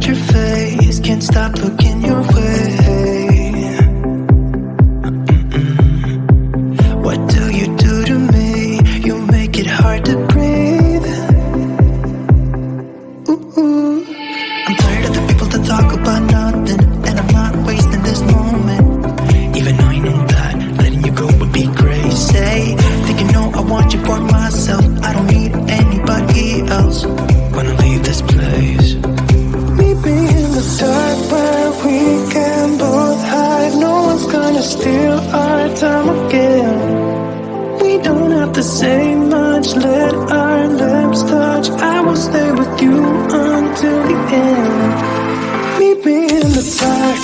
your face, can't stop looking your way. What do you do to me? You make it hard to breathe. Ooh. I'm tired of the people that talk about nothing, and I'm not wasting this moment. Even though I know that letting you go would be crazy. Think you know I want you for myself, I don't need anybody else. Wanna leave this place. Meet me in the dark where we can both hide. No one's gonna steal our time again. We don't have to say much, let our lips touch. I will stay with you until the end. Meet me in the dark.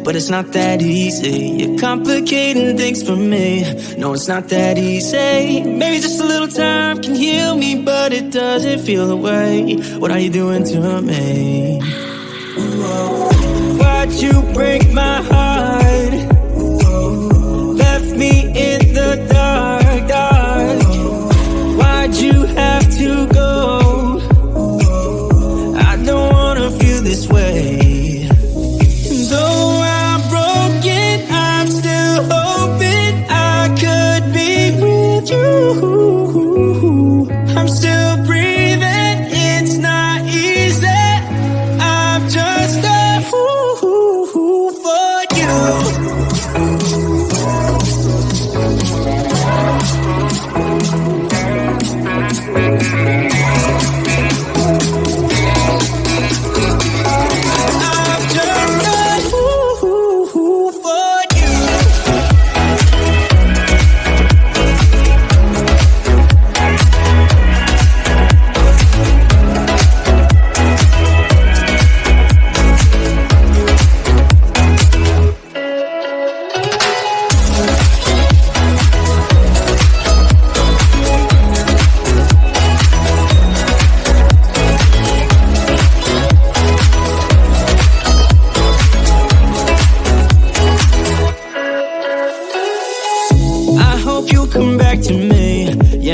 But it's not that easy. You're complicating things for me. No, it's not that easy. Maybe just a little time can heal me, but it doesn't feel the way. What are you doing to me? Why'd you break my heart? Left me in the dark, dark. Why'd you have to go? I don't wanna feel this way. I'm still breathing, it's not easy. I'm just a fool for you.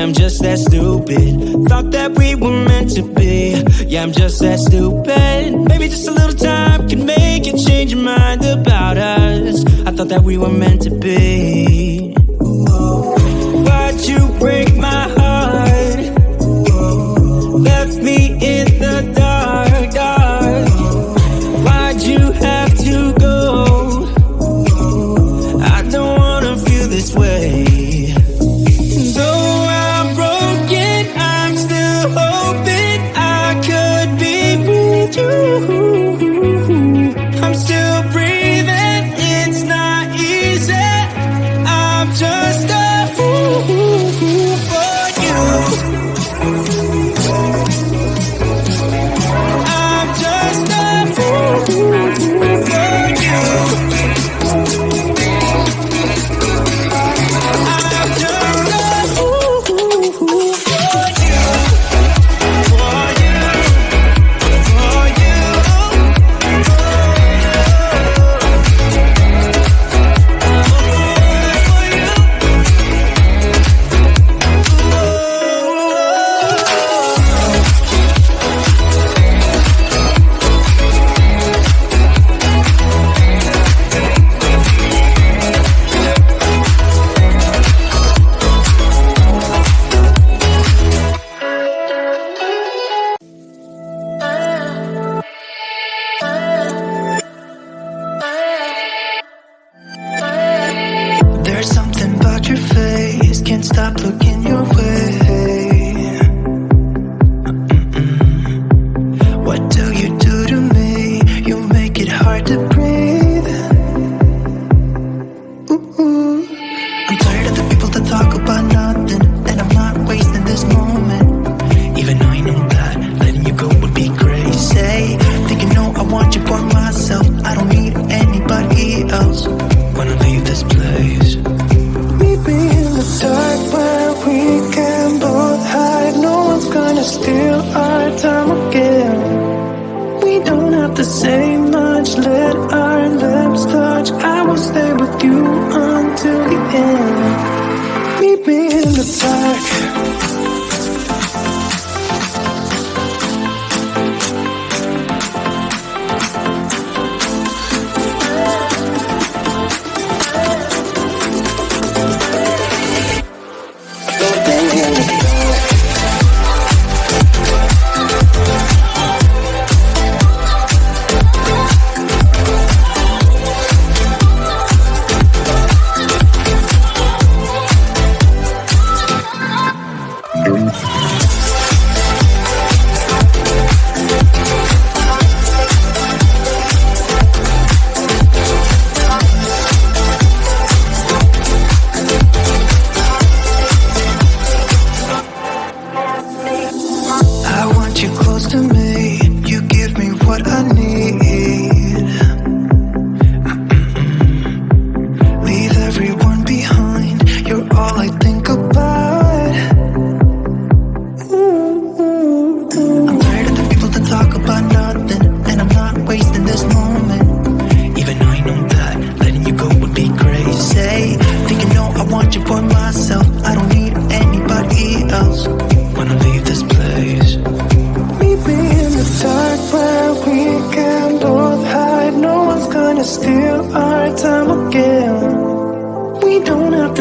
Yeah, I'm just that stupid. Thought that we were meant to be. Yeah, I'm just that stupid. Maybe just a little time can make you change your mind about us. I thought that we were meant to be. Why'd you break my heart? Left me in the dark, dark. Why'd you have to go? I don't wanna feel this way. Though I'm broken, I'm still hoping I could be with you. I'm still breathing, it's not easy. I'm just a fool for you. I'm just a fool for you. I'm just a fool for you. For you. For There's something about your face, can't stop looking your way. What do you do to me? You make it hard to breathe. Ooh. I'm tired of the people that talk about nothing, and I'm not wasting this moment. Even though I know that letting you go would be crazy. Think you know I want you for myself, I don't need anybody else. Wanna leave this place. Meet me in the dark where we can both hide. No one's gonna steal our time again. We don't have to say much, let our lips touch. I will stay with you until the end. Meet me in the dark.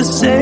to say